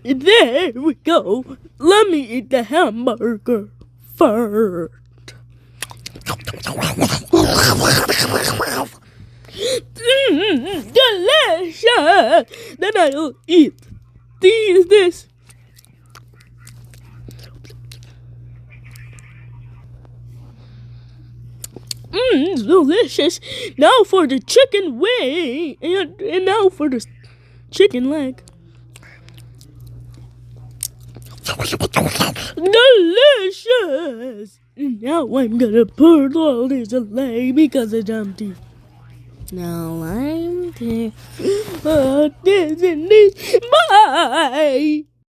There we go. Let me eat the hamburger first. Delicious. Then I'll eat this. Delicious. Now for the chicken wing, and now for the chicken leg. Delicious. Now I'm gonna put all this away because it's empty. Now I'm there. This and this. Bye.